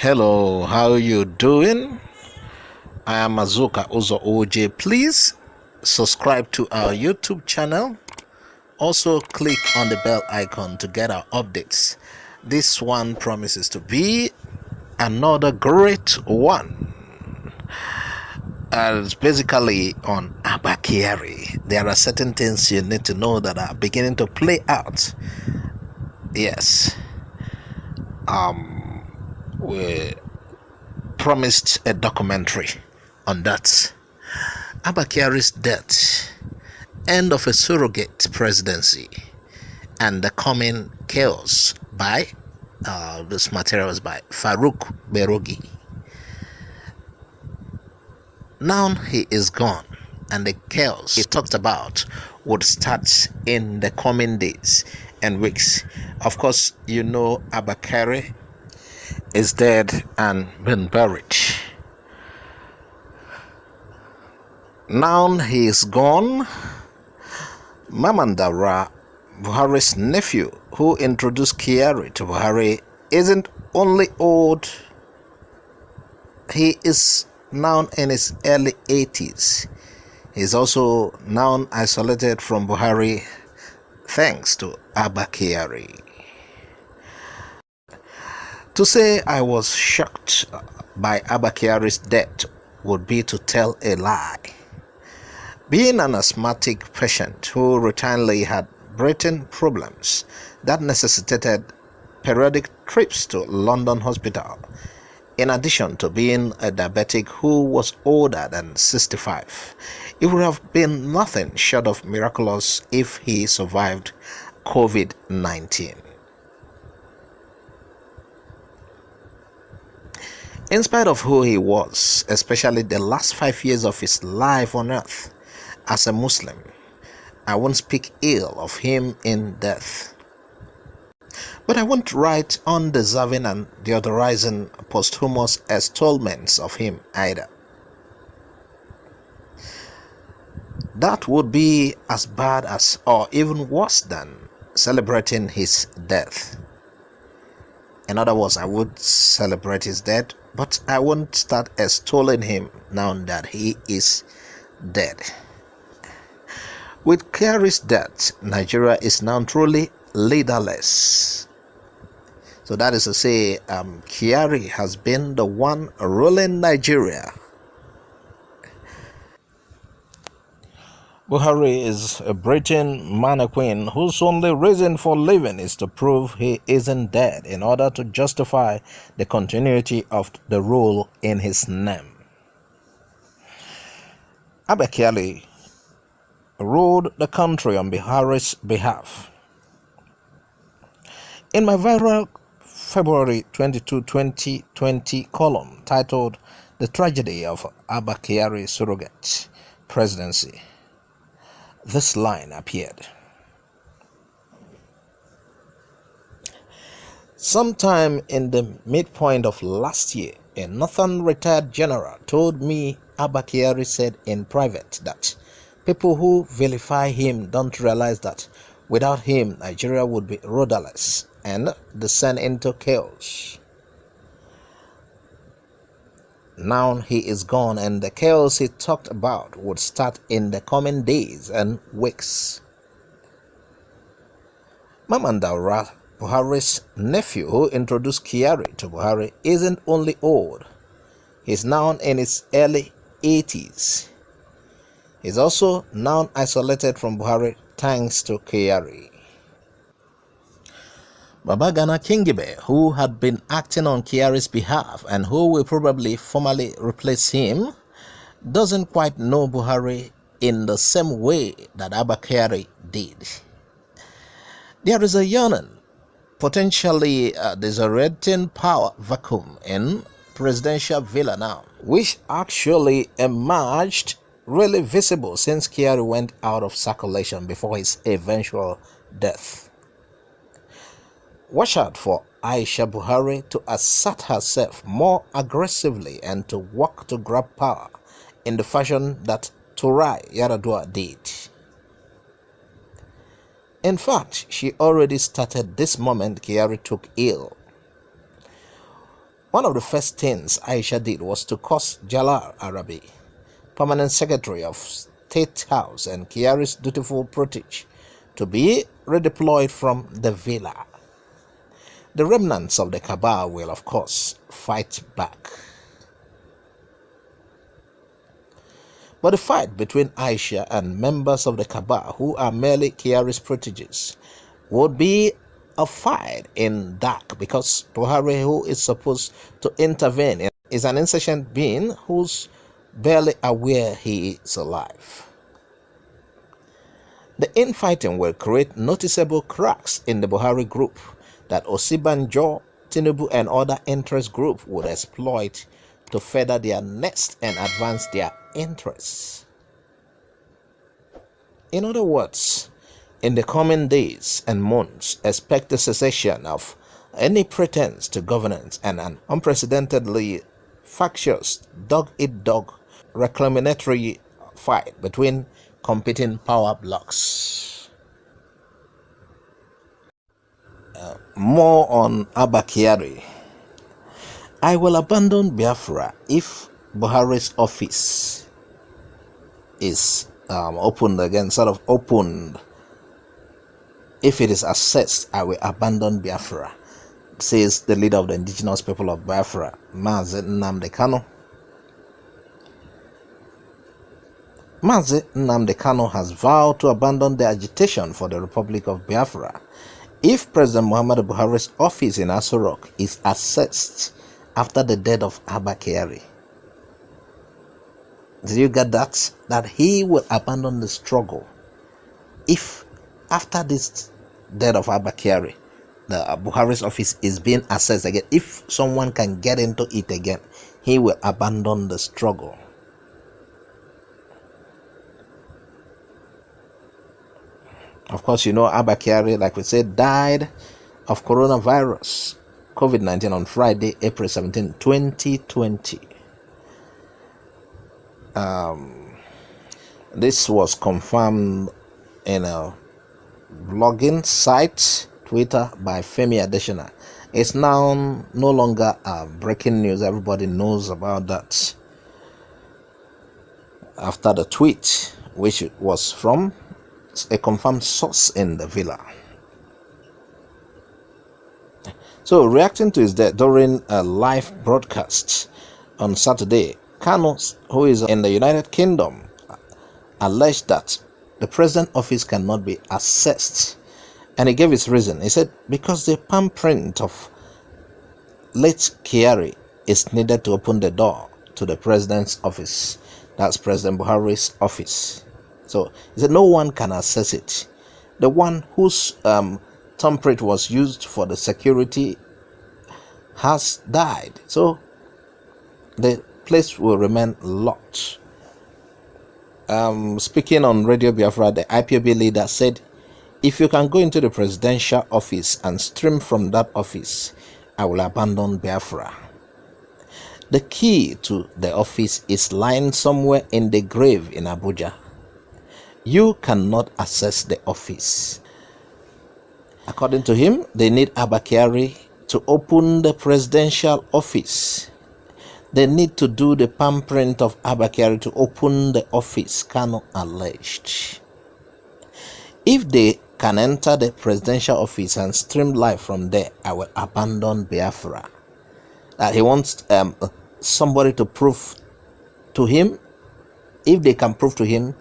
Hello, how you doing? I am Azuka Uzo OJ. Please subscribe to our YouTube channel. Also click on the bell icon to get our updates. This one promises to be another great one. It's basically on Abba Kyari. There are certain things you need to know that are beginning to play out. Yes. We promised a documentary on that. Abba Kyari's death, end of a surrogate presidency, and the coming chaos by this material is by Farooq Kperogi. Now he is gone, and the chaos he talked about would start in the coming days and weeks. Of course, you know Abba Kyari is dead and been buried. Now he is gone. Mamman Daura, Buhari's nephew, who introduced Kyari to Buhari, isn't only old, he is now in his early 80s. He's also now isolated from Buhari thanks to Abba Kyari. To say I was shocked by Abba Kyari's death would be to tell a lie. Being an asthmatic patient who routinely had breathing problems that necessitated periodic trips to London hospital, in addition to being a diabetic who was older than 65, it would have been nothing short of miraculous if he survived COVID-19. In spite of who he was, especially the last 5 years of his life on earth as a Muslim, I won't speak ill of him in death. But I won't write undeserving and deodorizing posthumous extollments of him either. That would be as bad as, or even worse than, celebrating his death. In other words, I would celebrate his death, but I won't start extolling him now that he is dead. With Kyari's death, Nigeria is now truly leaderless. So that is to say, Kyari has been the one ruling Nigeria. Buhari is a breathing mannequin whose only reason for living is to prove he isn't dead in order to justify the continuity of the rule in his name. Abba Kyari ruled the country on Buhari's behalf. In my viral February 22, 2020 column titled "The Tragedy of Abba Kyari Surrogate Presidency," this line appeared. Sometime in the midpoint of last year, a northern retired general told me Abba Kyari said in private that people who vilify him don't realize that without him, Nigeria would be rudderless and descend into chaos. Now he is gone, and the chaos he talked about would start in the coming days and weeks. Mamman Daura, Buhari's nephew who introduced Kyari to Buhari, isn't only old, he's now in his early 80s. He's also now isolated from Buhari thanks to Kyari. Babagana Kingibe, who had been acting on Kyari's behalf and who will probably formally replace him, doesn't quite know Buhari in the same way that Abba Kyari did. There is a yawning, potentially disorienting power vacuum in presidential villa now, which actually emerged really visible since Kyari went out of circulation before his eventual death. Watch out for Aisha Buhari to assert herself more aggressively and to work to grab power in the fashion that Turai Yaradua did. In fact, she already started this moment Kyari took ill. One of the first things Aisha did was to cause Jalal Arabi, permanent secretary of State House and Kyari's dutiful protege, to be redeployed from the villa. The remnants of the cabal will, of course, fight back. But the fight between Aisha and members of the cabal, who are merely Kyari's proteges, would be a fight in dark, because Buhari, who is supposed to intervene, is an insentient being who's barely aware he is alive. The infighting will create noticeable cracks in the Buhari group that Osibanjo, Tinubu and other interest groups would exploit to further their nest and advance their interests. In other words, in the coming days and months, expect the cessation of any pretense to governance and an unprecedentedly factious dog-eat-dog reclamatory fight between competing power blocks. More on Abba Kyari. I will abandon Biafra if Buhari's office is opened again, sort of opened. If it is assessed, I will abandon Biafra, says the leader of the Indigenous People of Biafra, Nnamdi Kanu. Nnamdi Kanu has vowed to abandon the agitation for the Republic of Biafra if President Muhammadu Buhari's office in Aso Rock is assessed after the death of Abba Kyari. Did you get that? That he will abandon the struggle if after this death of Abba Kyari, the Buhari's office is being assessed again. If someone can get into it again, he will abandon the struggle. Of course, you know Abba Kyari, like we said, died of coronavirus, COVID-19, on Friday, April 17, 2020. This was confirmed in a blogging site, Twitter, by Femi Adesina. It's now no longer breaking news. Everybody knows about that. After the tweet, which was from a confirmed source in the villa. So, reacting to his death during a live broadcast on Saturday, Kanu, who is in the United Kingdom, alleged that the president office cannot be assessed, and he gave his reason. He said, because the palm print of late Kyari is needed to open the door to the president's office. That's President Buhari's office. So he said no one can assess it. The one whose thumbprint was used for the security has died. So the place will remain locked. Speaking on Radio Biafra, the IPOB leader said, if you can go into the presidential office and stream from that office, I will abandon Biafra. The key to the office is lying somewhere in the grave in Abuja. You cannot access the office. According to him, they need Abba Kyari to open the presidential office. They need to do the palm print of Abba Kyari to open the office, Kanu alleged. If they can enter the presidential office and stream live from there, I will abandon Biafra. That he wants somebody to prove to him. If they can prove to him,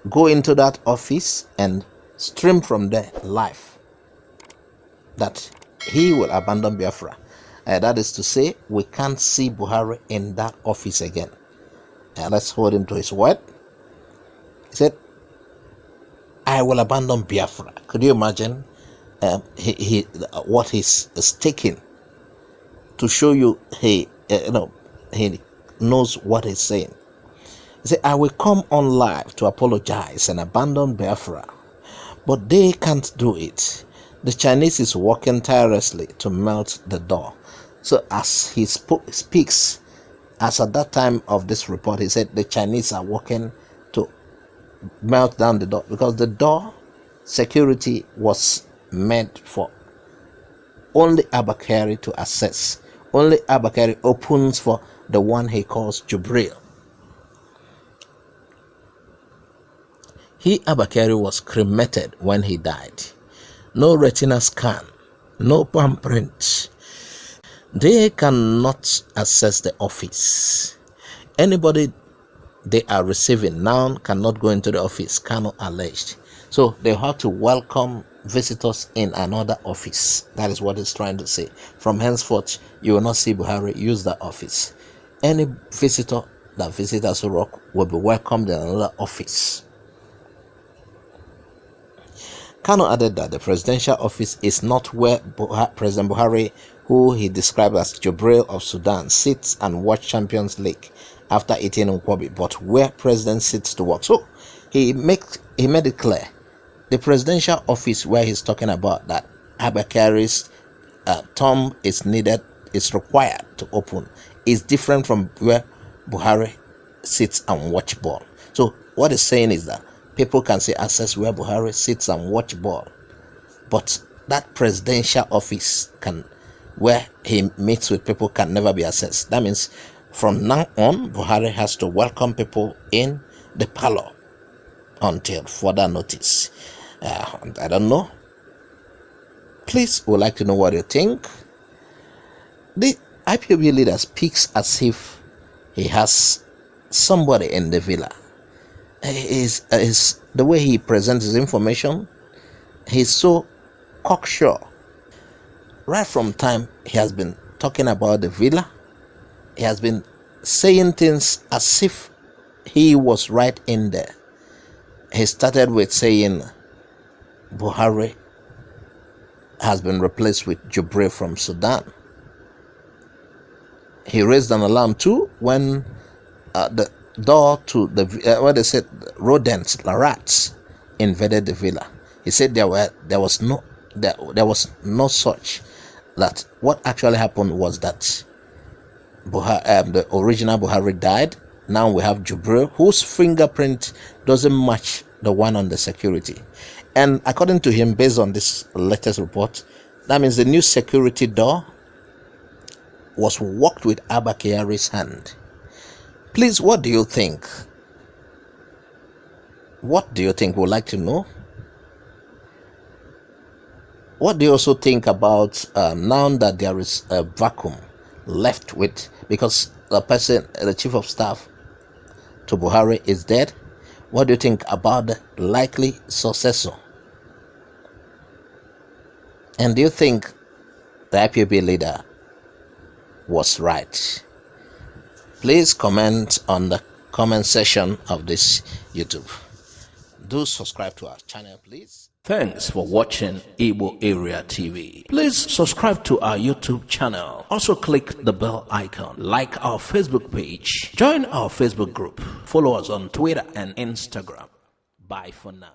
go into that office and stream from there live, that he will abandon Biafra. That is to say, we can't see Buhari in that office again. Let's hold him to his word. He said, I will abandon Biafra. Could you imagine what he's taking to show you he knows what he's saying? He said, I will come on live to apologize and abandon Biafra, but they can't do it. The Chinese is working tirelessly to melt the door. So as he speaks, as at that time of this report, he said the Chinese are working to melt down the door, because the door security was meant for only Abba Kyari to access, Only Abba Kyari opens for the one he calls Jubril. Abba Kyari was cremated when he died. No retina scan, no palm print. They cannot access the office. Anybody they are receiving now cannot go into the office, Kanu alleged. So they have to welcome visitors in another office. That is what he's trying to say. From henceforth, you will not see Buhari use that office. Any visitor that visits Aso Rock will be welcomed in another office. Kanu added that the presidential office is not where President Buhari, who he described as Jubril of Sudan, sits and watch Champions League after eating Nkwobi, but where President sits to work. So he made it clear. The presidential office where he's talking about that Abba Kyari's term is needed, is required to open, is different from where Buhari sits and watch ball. So what he's saying is that people can say access where Buhari sits and watch ball, but that presidential office where he meets with people can never be accessed. That means from now on, Buhari has to welcome people in the parlor until further notice. I don't know. Please, would like to know what you think. The IPOB leader speaks as if he has somebody in the villa. Is the way he presents his information, he's so cocksure. Right from time he has been talking about the villa, he has been saying things as if he was right in there. He started with saying Buhari has been replaced with Jubril from Sudan. He raised an alarm too when the door to the what they said rodents, rats, invaded the villa. He said there was no such. That what actually happened was that the original Buhari died. Now we have Jubril, whose fingerprint doesn't match the one on the security. And according to him, based on this latest report, that means the new security door was worked with Abba Kyari's hand. Please, what do you think? What do you think? We'd like to know. What do you also think about now that there is a vacuum left with, because the chief of staff to Buhari is dead? What do you think about the likely successor? And do you think the IPOB leader was right? Please comment on the comment section of this YouTube. Do subscribe to our channel, please. Thanks for watching Igbo Area TV. Please subscribe to our YouTube channel. Also click the bell icon. Like our Facebook page. Join our Facebook group. Follow us on Twitter and Instagram. Bye for now.